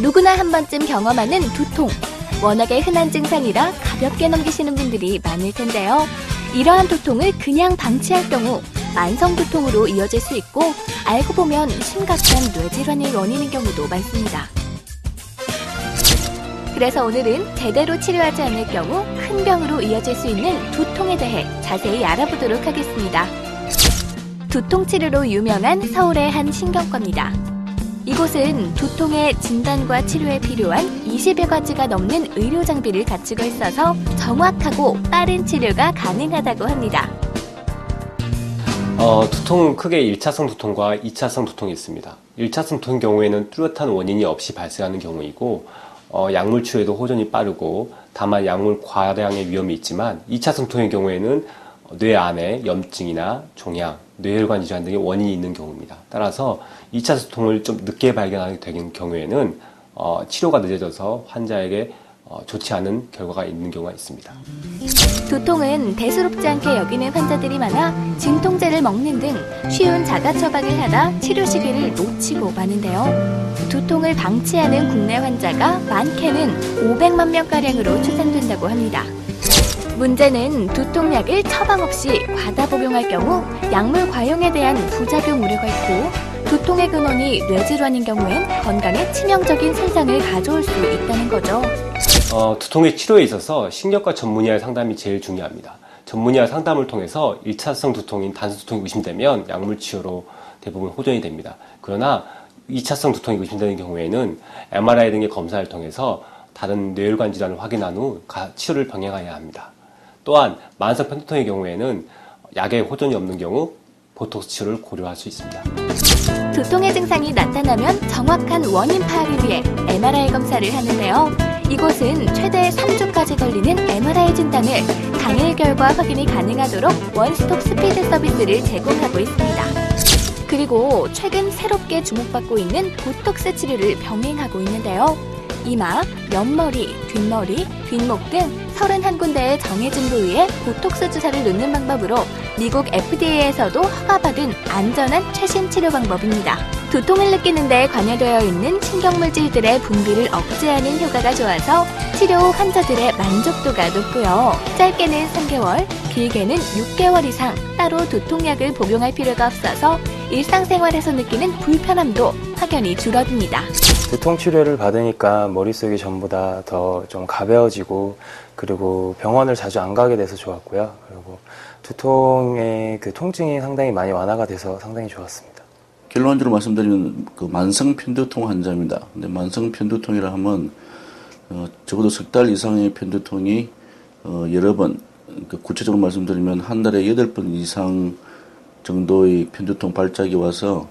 누구나 한 번쯤 경험하는 두통. 워낙에 흔한 증상이라 가볍게 넘기시는 분들이 많을 텐데요. 이러한 두통을 그냥 방치할 경우 만성 두통으로 이어질 수 있고 알고 보면 심각한 뇌질환의 원인인 경우도 많습니다. 그래서 오늘은 제대로 치료하지 않을 경우 큰 병으로 이어질 수 있는 두통에 대해 자세히 알아보도록 하겠습니다. 두통 치료로 유명한 서울의 한 신경과입니다. 이곳은 두통의 진단과 치료에 필요한 20여 가지가 넘는 의료 장비를 갖추고 있어서 정확하고 빠른 치료가 가능하다고 합니다. 두통은 크게 1차성 두통과 2차성 두통이 있습니다. 1차성 두통의 경우에는 뚜렷한 원인이 없이 발생하는 경우이고 약물 치료에도 호전이 빠르고 다만 약물 과량의 위험이 있지만 2차성 두통의 경우에는 뇌 안에 염증이나 종양, 뇌혈관 질환 등의 원인이 있는 경우입니다. 따라서 2차 두통을 좀 늦게 발견하게 되는 경우에는 치료가 늦어져서 환자에게 좋지 않은 결과가 있는 경우가 있습니다. 두통은 대수롭지 않게 여기는 환자들이 많아 진통제를 먹는 등 쉬운 자가 처방을 하다 치료 시기를 놓치고 마는데요. 두통을 방치하는 국내 환자가 많게는 500만 명가량으로 추산된다고 합니다. 문제는 두통약을 처방 없이 과다 복용할 경우 약물 과용에 대한 부작용 우려가 있고 두통의 근원이 뇌질환인 경우엔 건강에 치명적인 손상을 가져올 수 있다는 거죠. 두통의 치료에 있어서 신경과 전문의와의 상담이 제일 중요합니다. 전문의와 상담을 통해서 1차성 두통인 단수 두통이 의심되면 약물 치료로 대부분 호전이 됩니다. 그러나 2차성 두통이 의심되는 경우에는 MRI 등의 검사를 통해서 다른 뇌혈관 질환을 확인한 후 치료를 병행해야 합니다. 또한 만성 편두통의 경우에는 약의 호전이 없는 경우 보톡스 치료를 고려할 수 있습니다. 두통의 증상이 나타나면 정확한 원인 파악을 위해 MRI 검사를 하는데요. 이곳은 최대 3주까지 걸리는 MRI 진단을 당일 결과 확인이 가능하도록 원스톱 스피드 서비스를 제공하고 있습니다. 그리고 최근 새롭게 주목받고 있는 보톡스 치료를 병행하고 있는데요. 이마, 옆머리, 뒷머리, 뒷목 등 31군데의 정해진 부위에 보톡스 주사를 놓는 방법으로 미국 FDA에서도 허가받은 안전한 최신 치료 방법입니다. 두통을 느끼는 데 관여되어 있는 신경물질들의 분비를 억제하는 효과가 좋아서 치료 후 환자들의 만족도가 높고요. 짧게는 3개월, 길게는 6개월 이상 따로 두통약을 복용할 필요가 없어서 일상생활에서 느끼는 불편함도 확연히 줄어듭니다. 두통 치료를 받으니까 머릿속이 전부 다 더 좀 가벼워지고 그리고 병원을 자주 안 가게 돼서 좋았고요. 그리고 두통의 그 통증이 상당히 많이 완화가 돼서 상당히 좋았습니다. 결론적으로 말씀드리면 그 만성 편두통 환자입니다. 근데 만성 편두통이라 하면 적어도 석 달 이상의 편두통이 여러 번, 구체적으로 말씀드리면 한 달에 8번 이상 정도의 편두통 발작이 와서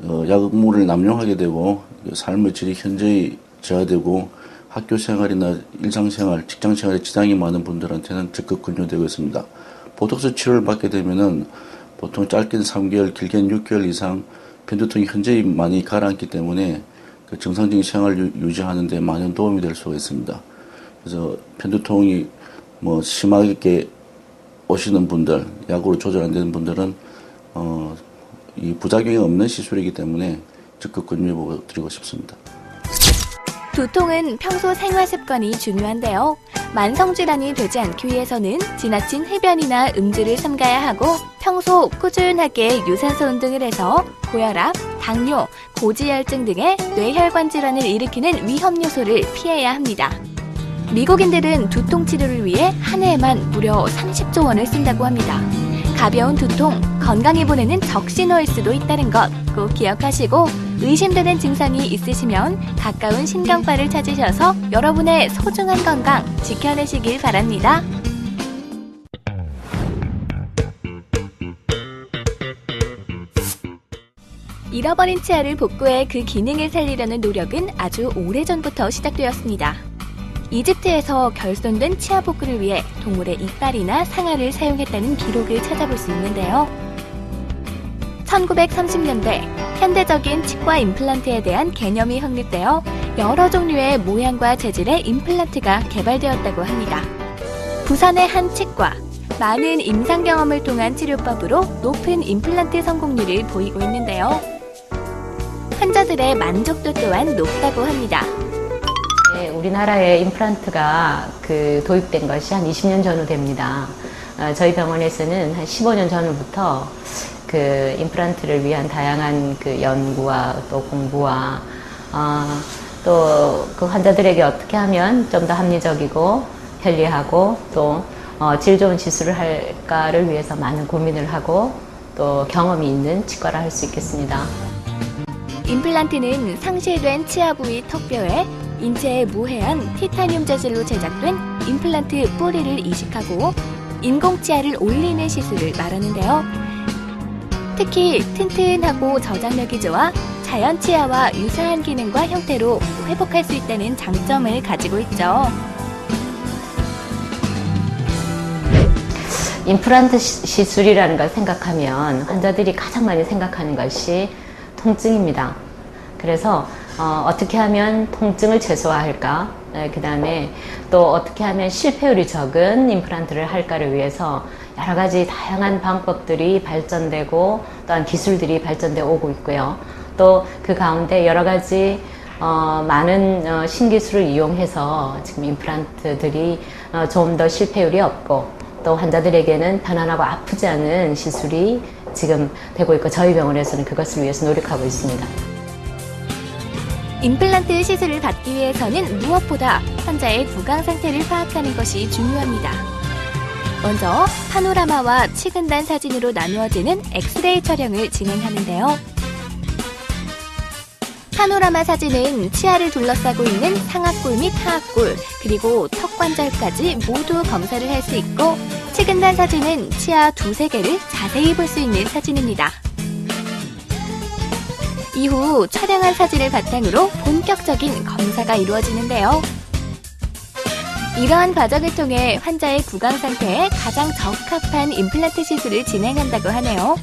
약물을 남용하게 되고 삶의 질이 현저히 저하되고 학교 생활이나 일상생활, 직장생활에 지장이 많은 분들한테는 적극 권유되고 있습니다. 보톡스 치료를 받게 되면은 보통 짧게는 3개월, 길게는 6개월 이상 편두통이 현저히 많이 가라앉기 때문에 그 정상적인 생활을 유지하는 데 많은 도움이 될 수가 있습니다. 그래서 편두통이 심하게 오시는 분들, 약으로 조절 안 되는 분들은 이 부작용이 없는 시술이기 때문에 적극 권유드리고 싶습니다. 두통은 평소 생활 습관이 중요한데요. 만성질환이 되지 않기 위해서는 지나친 흡연이나 음주를 삼가야 하고 평소 꾸준하게 유산소 운동을 해서 고혈압, 당뇨, 고지혈증 등의 뇌혈관 질환을 일으키는 위험 요소를 피해야 합니다. 미국인들은 두통 치료를 위해 한 해에만 무려 30조 원을 쓴다고 합니다. 가벼운 두통, 건강에 보내는 적신호일 수도 있다는 것 꼭 기억하시고 의심되는 증상이 있으시면 가까운 신경과를 찾으셔서 여러분의 소중한 건강 지켜내시길 바랍니다. 잃어버린 치아를 복구해 그 기능을 살리려는 노력은 아주 오래전부터 시작되었습니다. 이집트에서 결손된 치아 복구를 위해 동물의 이빨이나 상아를 사용했다는 기록을 찾아볼 수 있는데요. 1930년대 현대적인 치과 임플란트에 대한 개념이 확립되어 여러 종류의 모양과 재질의 임플란트가 개발되었다고 합니다. 부산의 한 치과, 많은 임상 경험을 통한 치료법으로 높은 임플란트 성공률을 보이고 있는데요. 환자들의 만족도 또한 높다고 합니다. 네, 우리나라에 임플란트가 도입된 것이 한 20년 전후 됩니다. 저희 병원에서는 한 15년 전부터 임플란트를 위한 다양한 연구와 또 공부와 또 그 환자들에게 어떻게 하면 좀 더 합리적이고 편리하고 또 질 좋은 시술을 할까를 위해서 많은 고민을 하고 또 경험이 있는 치과를 할 수 있겠습니다. 임플란트는 상실된 치아 부위 턱뼈에 인체에 무해한 티타늄 재질로 제작된 임플란트 뿌리를 이식하고 인공치아를 올리는 시술을 말하는데요. 특히 튼튼하고 저장력이 좋아 자연 치아와 유사한 기능과 형태로 회복할 수 있다는 장점을 가지고 있죠. 임플란트 시술이라는 걸 생각하면 환자들이 가장 많이 생각하는 것이 통증입니다. 그래서 어떻게 하면 통증을 최소화할까? 그 다음에 또 어떻게 하면 실패율이 적은 임플란트를 할까를 위해서 여러 가지 다양한 방법들이 발전되고 또한 기술들이 발전되어 오고 있고요. 또 그 가운데 여러 가지 많은 신기술을 이용해서 지금 임플란트들이 좀 더 실패율이 없고 또 환자들에게는 편안하고 아프지 않은 시술이 지금 되고 있고 저희 병원에서는 그것을 위해서 노력하고 있습니다. 임플란트 시술을 받기 위해서는 무엇보다 환자의 구강 상태를 파악하는 것이 중요합니다. 먼저 파노라마와 치근단 사진으로 나누어지는 엑스레이 촬영을 진행하는데요. 파노라마 사진은 치아를 둘러싸고 있는 상악골 및 하악골, 그리고 턱관절까지 모두 검사를 할 수 있고, 치근단 사진은 치아 두세 개를 자세히 볼 수 있는 사진입니다. 이후 촬영한 사진을 바탕으로 본격적인 검사가 이루어지는데요. 이러한 과정을 통해 환자의 구강 상태에 가장 적합한 임플란트 시술을 진행한다고 하네요.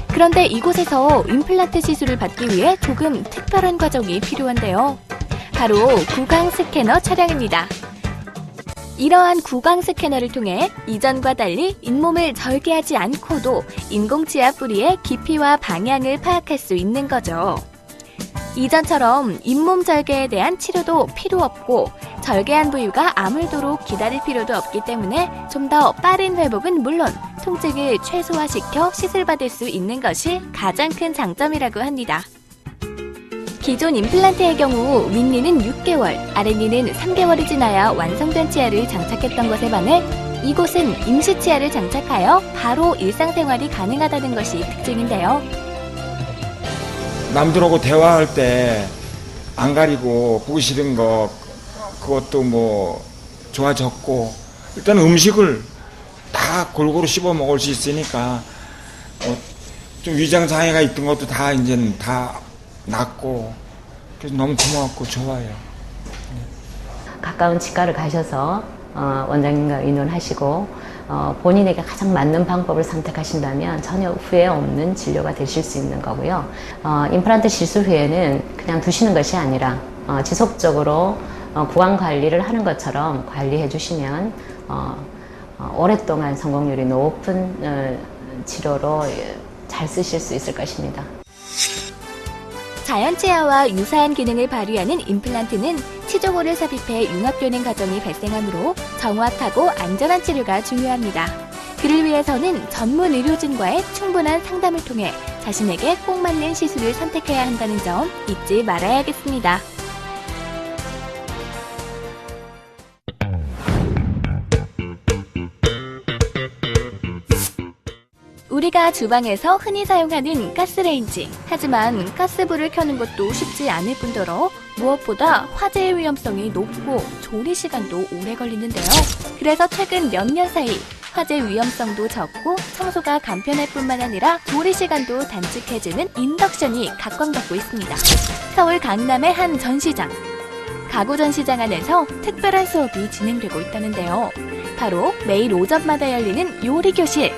그런데 이곳에서 임플란트 시술을 받기 위해 조금 특별한 과정이 필요한데요. 바로 구강 스캐너 촬영입니다. 이러한 구강 스캐너를 통해 이전과 달리 잇몸을 절개하지 않고도 인공치아 뿌리의 깊이와 방향을 파악할 수 있는 거죠. 이전처럼 잇몸 절개에 대한 치료도 필요 없고 절개한 부위가 아물도록 기다릴 필요도 없기 때문에 좀 더 빠른 회복은 물론 통증을 최소화시켜 시술받을 수 있는 것이 가장 큰 장점이라고 합니다. 기존 임플란트의 경우 윗니는 6개월, 아랫니는 3개월이 지나야 완성된 치아를 장착했던 것에 반해 이곳은 임시치아를 장착하여 바로 일상생활이 가능하다는 것이 특징인데요. 남들하고 대화할 때 안 가리고 보기 싫은 거 그것도 뭐 좋아졌고 일단 음식을 다 골고루 씹어 먹을 수 있으니까 좀 위장 장애가 있던 것도 다 이제는 다 낫고 그래서 너무 고맙고 좋아요. 가까운 치과를 가셔서 원장님과 의논하시고 본인에게 가장 맞는 방법을 선택하신다면 전혀 후회 없는 진료가 되실 수 있는 거고요. 임플란트 시술 후에는 그냥 두시는 것이 아니라 지속적으로 구강 관리를 하는 것처럼 관리해 주시면 오랫동안 성공률이 높은 치료로 잘 쓰실 수 있을 것입니다. 자연치아와 유사한 기능을 발휘하는 임플란트는 치조골을 삽입해 융합되는 과정이 발생하므로 정확하고 안전한 치료가 중요합니다. 그를 위해서는 전문 의료진과의 충분한 상담을 통해 자신에게 꼭 맞는 시술을 선택해야 한다는 점 잊지 말아야겠습니다. 우리가 주방에서 흔히 사용하는 가스레인지. 하지만 가스불을 켜는 것도 쉽지 않을 뿐더러 무엇보다 화재의 위험성이 높고 조리 시간도 오래 걸리는데요. 그래서 최근 몇 년 사이 화재 위험성도 적고 청소가 간편할 뿐만 아니라 조리 시간도 단축해주는 인덕션이 각광받고 있습니다. 서울 강남의 한 전시장. 가구 전시장 안에서 특별한 수업이 진행되고 있다는데요. 바로 매일 오전마다 열리는 요리교실.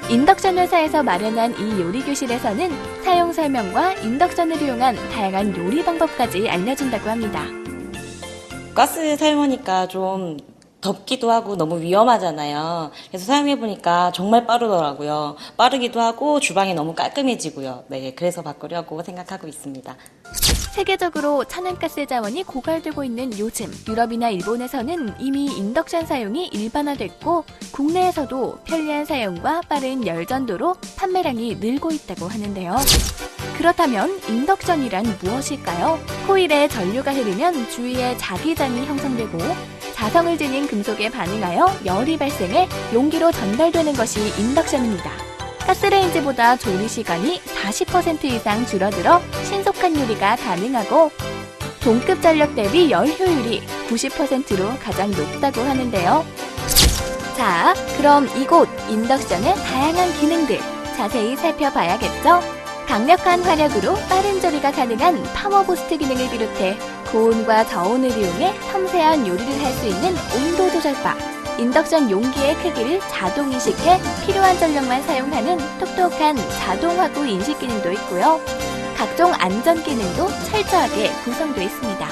인덕션 회사에서 마련한 이 요리교실에서는 사용 설명과 인덕션을 이용한 다양한 요리 방법까지 알려준다고 합니다. 가스 사용하니까 좀 덥기도 하고 너무 위험하잖아요. 그래서 사용해보니까 정말 빠르더라고요. 빠르기도 하고 주방이 너무 깔끔해지고요. 네, 그래서 바꾸려고 생각하고 있습니다. 세계적으로 천연가스 자원이 고갈되고 있는 요즘 유럽이나 일본에서는 이미 인덕션 사용이 일반화됐고 국내에서도 편리한 사용과 빠른 열전도로 판매량이 늘고 있다고 하는데요. 그렇다면 인덕션이란 무엇일까요? 코일에 전류가 흐르면 주위에 자기장이 형성되고 자성을 지닌 금속에 반응하여 열이 발생해 용기로 전달되는 것이 인덕션입니다. 가스레인지보다 조리 시간이 40% 이상 줄어들어 신속한 요리가 가능하고 동급 전력 대비 열 효율이 90%로 가장 높다고 하는데요. 자, 그럼 이곳 인덕션의 다양한 기능들 자세히 살펴봐야겠죠? 강력한 화력으로 빠른 조리가 가능한 파워부스트 기능을 비롯해 고온과 저온을 이용해 섬세한 요리를 할 수 있는 온도 조절바, 인덕션 용기의 크기를 자동 인식해 필요한 전력만 사용하는 똑똑한 자동 화구 인식 기능도 있고요. 각종 안전 기능도 철저하게 구성되어 있습니다.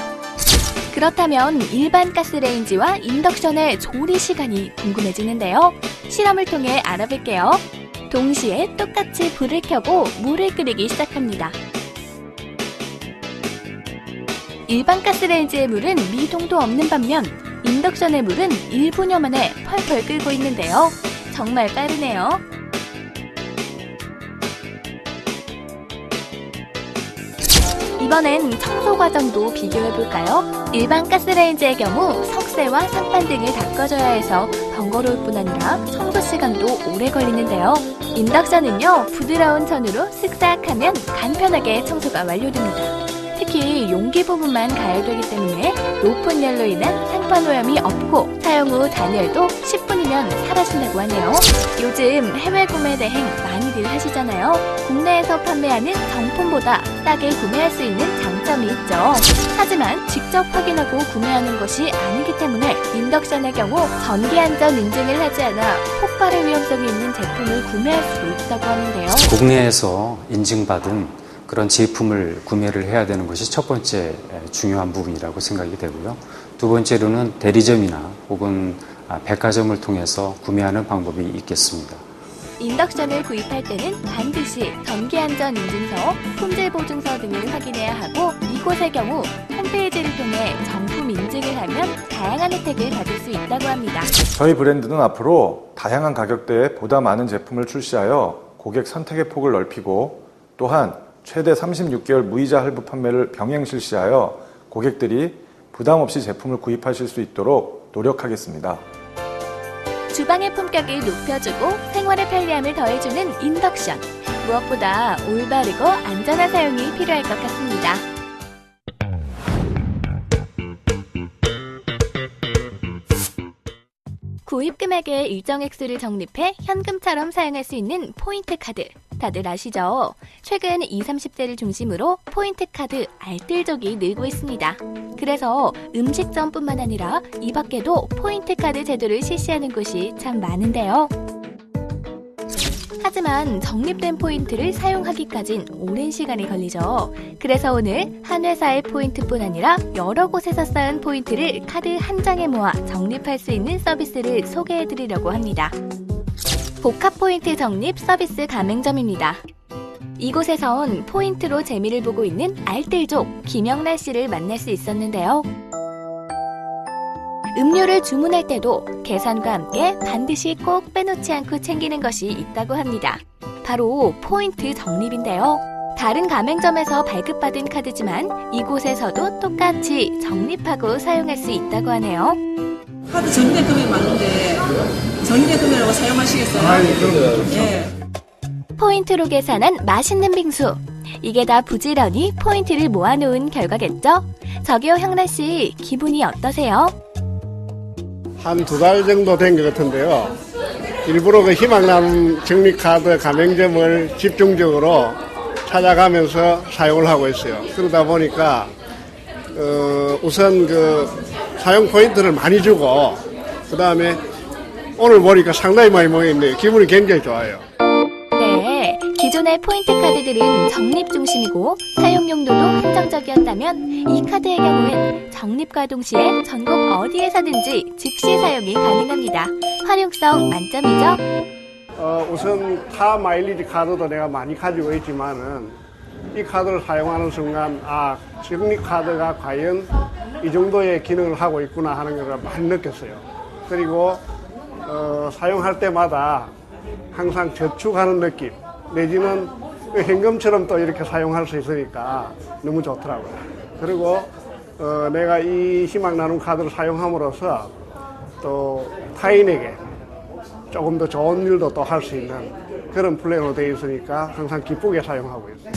그렇다면 일반 가스레인지와 인덕션의 조리 시간이 궁금해지는데요. 실험을 통해 알아볼게요. 동시에 똑같이 불을 켜고 물을 끓이기 시작합니다. 일반 가스레인지의 물은 미동도 없는 반면 인덕션의 물은 1분여 만에 펄펄 끓고 있는데요. 정말 빠르네요. 이번엔 청소 과정도 비교해볼까요? 일반 가스레인지의 경우 석쇠와 상판 등을 닦아줘야 해서 번거로울 뿐 아니라 청소 시간도 오래 걸리는데요. 인덕션은요, 부드러운 천으로 쓱싹 하면 간편하게 청소가 완료됩니다. 특히 용기 부분만 가열되기 때문에 높은 열로 인한 상판 오염이 없고 사용 후 단열도 10분이면 사라진다고 하네요. 요즘 해외 구매 대행 많이들 하시잖아요. 국내에서 판매하는 정품보다 싸게 구매할 수 있는 장점이 있죠. 하지만 직접 확인하고 구매하는 것이 아니기 때문에 인덕션의 경우 전기안전 인증을 하지 않아 폭발의 위험성이 있는 제품을 구매할 수도 있다고 하는데요. 국내에서 인증받은 그런 제품을 구매를 해야 되는 것이 첫 번째 중요한 부분이라고 생각이 되고요. 두 번째로는 대리점이나 혹은 백화점을 통해서 구매하는 방법이 있겠습니다. 인덕션을 구입할 때는 반드시 전기안전인증서, 품질보증서 등을 확인해야 하고 이곳의 경우 홈페이지를 통해 정품 인증을 하면 다양한 혜택을 받을 수 있다고 합니다. 저희 브랜드는 앞으로 다양한 가격대에 보다 많은 제품을 출시하여 고객 선택의 폭을 넓히고 또한 최대 36개월 무이자 할부 판매를 병행 실시하여 고객들이 부담 없이 제품을 구입하실 수 있도록 노력하겠습니다. 주방의 품격을 높여주고 생활의 편리함을 더해주는 인덕션. 무엇보다 올바르고 안전한 사용이 필요할 것 같습니다. 구입 금액의 일정 액수를 적립해 현금처럼 사용할 수 있는 포인트 카드. 다들 아시죠? 최근 20, 30대를 중심으로 포인트 카드 알뜰족이 늘고 있습니다. 그래서 음식점뿐만 아니라 이 밖에도 포인트 카드 제도를 실시하는 곳이 참 많은데요. 하지만 적립된 포인트를 사용하기까진 오랜 시간이 걸리죠. 그래서 오늘 한 회사의 포인트뿐 아니라 여러 곳에서 쌓은 포인트를 카드 한 장에 모아 적립할 수 있는 서비스를 소개해드리려고 합니다. 복합 포인트 적립 서비스 가맹점입니다. 이곳에선 포인트로 재미를 보고 있는 알뜰족 김영란 씨를 만날 수 있었는데요. 음료를 주문할 때도 계산과 함께 반드시 꼭 빼놓지 않고 챙기는 것이 있다고 합니다. 바로 포인트 적립인데요. 다른 가맹점에서 발급받은 카드지만 이곳에서도 똑같이 적립하고 사용할 수 있다고 하네요. 카드 적립된 금액 맞는데 적립된 금액으로 사용하시겠어요? 예. 포인트로 계산한 맛있는 빙수. 이게 다 부지런히 포인트를 모아놓은 결과겠죠? 저기요 형란 씨, 기분이 어떠세요? 한 2달 정도 된 것 같은데요. 일부러 그 희망남 적립카드 가맹점을 집중적으로 찾아가면서 사용을 하고 있어요. 그러다 보니까 우선 그 사용 포인트를 많이 주고 그 다음에 오늘 보니까 상당히 많이 모여있네요. 기분이 굉장히 좋아요. 네, 기존 기존의 포인트 카드들은 적립 중심이고 사용 용도도 한정적이었다면 이 카드의 경우엔 적립과 동시에 전국 어디에서든지 즉시 사용이 가능합니다. 활용성 만점이죠? 우선 타 마일리지 카드도 내가 많이 가지고 있지만은 이 카드를 사용하는 순간 적립 카드가 과연 이 정도의 기능을 하고 있구나 하는 걸 많이 느꼈어요. 그리고 사용할 때마다 항상 저축하는 느낌 내지는 현금처럼 또 이렇게 사용할 수 있으니까 너무 좋더라고요. 그리고 내가 이 희망 나눔 카드를 사용함으로써 또 타인에게 조금 더 좋은 일도 또 할 수 있는 그런 플랜으로 되어 있으니까 항상 기쁘게 사용하고 있어요.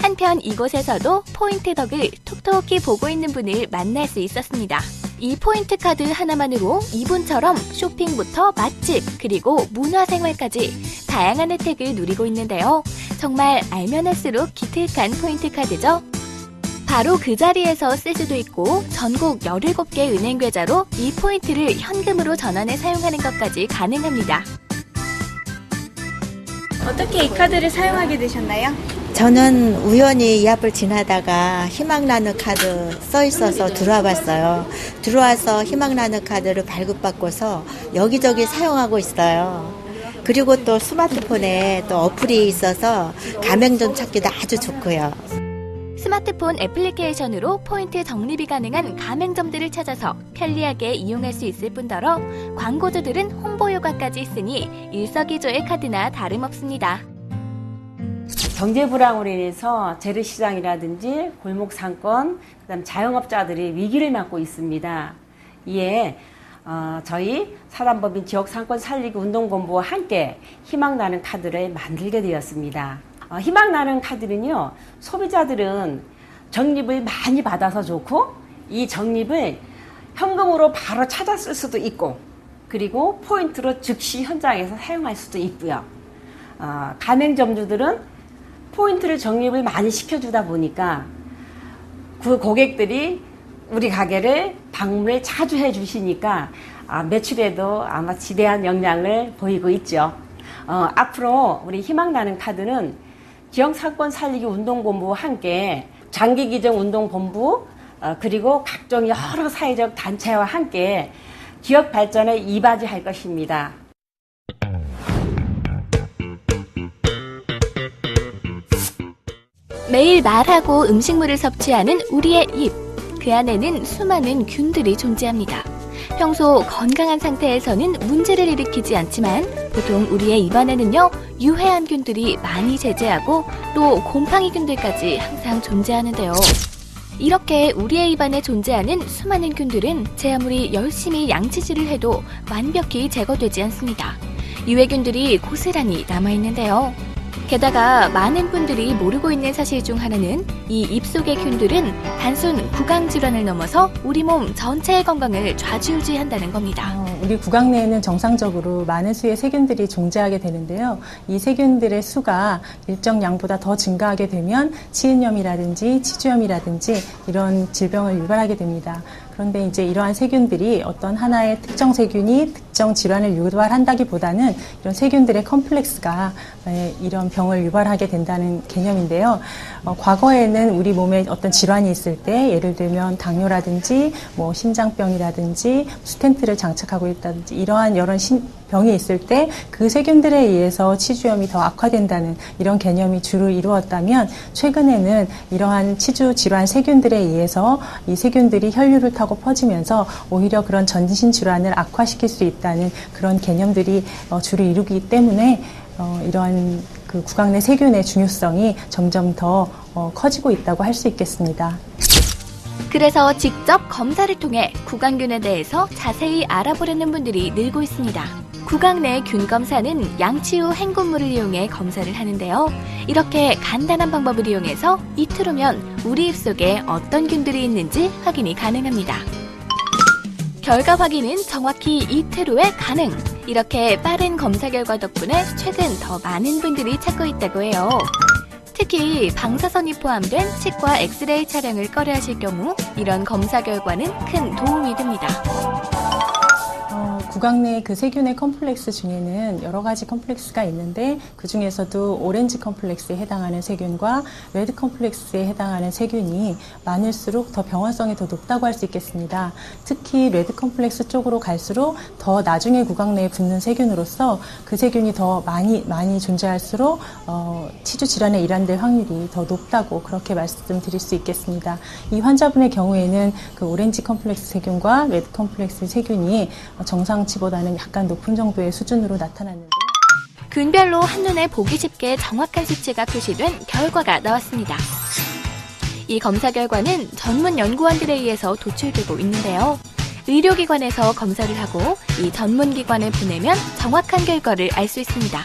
한편 이곳에서도 포인트 덕을 톡톡히 보고 있는 분을 만날 수 있었습니다. 이 포인트 카드 하나만으로 이분처럼 쇼핑부터 맛집 그리고 문화생활까지 다양한 혜택을 누리고 있는데요. 정말 알면 할수록 기특한 포인트 카드죠. 바로 그 자리에서 쓸 수도 있고 전국 17개 은행 계좌로 이 포인트를 현금으로 전환해 사용하는 것까지 가능합니다. 어떻게 이 카드를 사용하게 되셨나요? 저는 우연히 이 앞을 지나다가 희망나는 카드 써 있어서 들어와 봤어요. 들어와서 희망나는 카드를 발급받고서 여기저기 사용하고 있어요. 그리고 또 스마트폰에 또 어플이 있어서 가맹점 찾기도 아주 좋고요. 스마트폰 애플리케이션으로 포인트 적립이 가능한 가맹점들을 찾아서 편리하게 이용할 수 있을 뿐더러 광고주들은 홍보 효과까지 있으니 일석이조의 카드나 다름없습니다. 경제 불황으로 인해서 재래시장이라든지 골목 상권, 그다음 자영업자들이 위기를 맞고 있습니다. 이에 저희 사단법인 지역상권 살리기 운동본부와 함께 희망나는 카드를 만들게 되었습니다. 희망나는 카드는요, 소비자들은 적립을 많이 받아서 좋고 이 적립을 현금으로 바로 찾아 쓸 수도 있고 그리고 포인트로 즉시 현장에서 사용할 수도 있고요. 가맹점주들은 포인트를 적립을 많이 시켜주다 보니까 그 고객들이 우리 가게를 방문을 자주 해주시니까 매출에도 아마 지대한 영향을 보이고 있죠. 앞으로 우리 희망나는 카드는 지역상권 살리기 운동본부와 함께 장기기증운동본부 그리고 각종 여러 사회적 단체와 함께 지역 발전에 이바지할 것입니다. 매일 말하고 음식물을 섭취하는 우리의 입. 그 안에는 수많은 균들이 존재합니다. 평소 건강한 상태에서는 문제를 일으키지 않지만 보통 우리의 입안에는요, 유해한 균들이 많이 제재하고 또 곰팡이균들까지 항상 존재하는데요. 이렇게 우리의 입안에 존재하는 수많은 균들은 제 아무리 열심히 양치질을 해도 완벽히 제거되지 않습니다. 유해균들이 고스란히 남아있는데요. 게다가 많은 분들이 모르고 있는 사실 중 하나는 이 입속의 균들은 단순 구강질환을 넘어서 우리 몸 전체의 건강을 좌지우지한다는 겁니다. 우리 구강 내에는 정상적으로 많은 수의 세균들이 존재하게 되는데요. 이 세균들의 수가 일정 양보다 더 증가하게 되면 치은염이라든지 치주염이라든지 이런 질병을 유발하게 됩니다. 그런데 이제 이러한 세균들이 어떤 하나의 특정 세균이 특정 질환을 유발한다기보다는 이런 세균들의 컴플렉스가 이런 병을 유발하게 된다는 개념인데요. 과거에는 우리 몸에 어떤 질환이 있을 때 예를 들면 당뇨라든지 뭐 심장병이라든지 스텐트를 장착하고 있다든지 이러한 여러 병이 있을 때 그 세균들에 의해서 치주염이 더 악화된다는 이런 개념이 주로 이루었다면 최근에는 이러한 치주 질환 세균들에 의해서 이 세균들이 혈류를 타고 퍼지면서 오히려 그런 전신 질환을 악화시킬 수 있다는 그런 개념들이 주로 이루기 때문에 이러한 그 구강 내 세균의 중요성이 점점 더 커지고 있다고 할 수 있겠습니다. 그래서 직접 검사를 통해 구강균에 대해서 자세히 알아보려는 분들이 늘고 있습니다. 구강 내 균 검사는 양치 후 헹굼물을 이용해 검사를 하는데요. 이렇게 간단한 방법을 이용해서 이틀 후면 우리 입속에 어떤 균들이 있는지 확인이 가능합니다. 결과 확인은 정확히 이틀 후에 가능. 이렇게 빠른 검사 결과 덕분에 최근 더 많은 분들이 찾고 있다고 해요. 특히 방사선이 포함된 치과 엑스레이 촬영을 꺼려하실 경우 이런 검사 결과는 큰 도움이 됩니다. 구강 내 그 세균의 컴플렉스 중에는 여러 가지 컴플렉스가 있는데 그 중에서도 오렌지 컴플렉스에 해당하는 세균과 레드 컴플렉스에 해당하는 세균이 많을수록 더 병원성이 더 높다고 할 수 있겠습니다. 특히 레드 컴플렉스 쪽으로 갈수록 더 나중에 구강 내에 붙는 세균으로서 그 세균이 더 많이 존재할수록 치주 질환에 일환될 확률이 더 높다고 그렇게 말씀드릴 수 있겠습니다. 이 환자분의 경우에는 그 오렌지 컴플렉스 세균과 레드 컴플렉스 세균이 정상치보다는 약간 높은 정도의 수준으로 나타났는데요. 균별로 한눈에 보기 쉽게 정확한 수치가 표시된 결과가 나왔습니다. 이 검사 결과는 전문 연구원들에 의해서 도출되고 있는데요. 의료기관에서 검사를 하고 이 전문기관에 보내면 정확한 결과를 알 수 있습니다.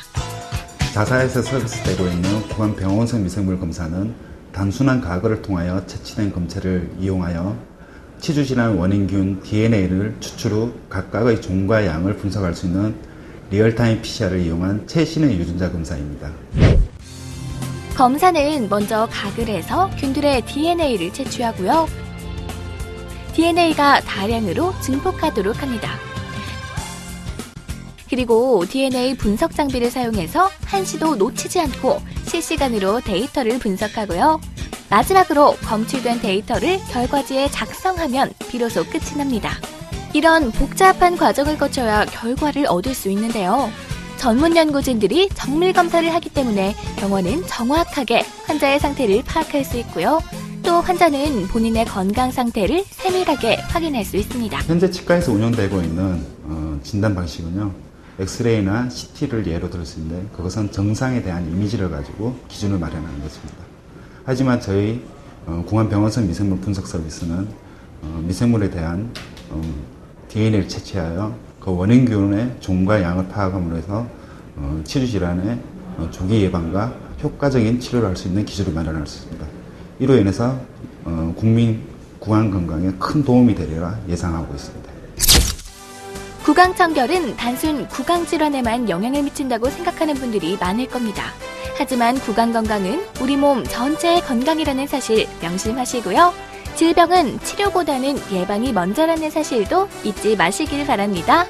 자사에서 서비스되고 있는 구강병원성 미생물 검사는 단순한 가글을 통하여 채취된 검체를 이용하여 치주질환 원인균 DNA를 추출 후 각각의 종과 양을 분석할 수 있는 리얼타임 PCR을 이용한 최신의 유전자 검사입니다. 검사는 먼저 가글에서 균들의 DNA를 채취하고요. DNA가 다량으로 증폭하도록 합니다. 그리고 DNA 분석 장비를 사용해서 한시도 놓치지 않고 실시간으로 데이터를 분석하고요. 마지막으로 검출된 데이터를 결과지에 작성하면 비로소 끝이 납니다. 이런 복잡한 과정을 거쳐야 결과를 얻을 수 있는데요. 전문 연구진들이 정밀 검사를 하기 때문에 병원은 정확하게 환자의 상태를 파악할 수 있고요. 또 환자는 본인의 건강 상태를 세밀하게 확인할 수 있습니다. 현재 치과에서 운영되고 있는 진단 방식은요. 엑스레이나 CT를 예로 들 수 있는데 그것은 정상에 대한 이미지를 가지고 기준을 마련하는 것입니다. 하지만 저희 구강병원성 미생물 분석 서비스는 미생물에 대한 DNA를 채취하여 그 원인균의 종과 양을 파악함으로 해서 치주질환의 조기 예방과 효과적인 치료를 할 수 있는 기술을 마련할 수 있습니다. 이로 인해서 국민 구강 건강에 큰 도움이 되리라 예상하고 있습니다. 구강청결은 단순 구강질환에만 영향을 미친다고 생각하는 분들이 많을 겁니다. 하지만 구강건강은 우리 몸 전체의 건강이라는 사실 명심하시고요. 질병은 치료보다는 예방이 먼저라는 사실도 잊지 마시길 바랍니다.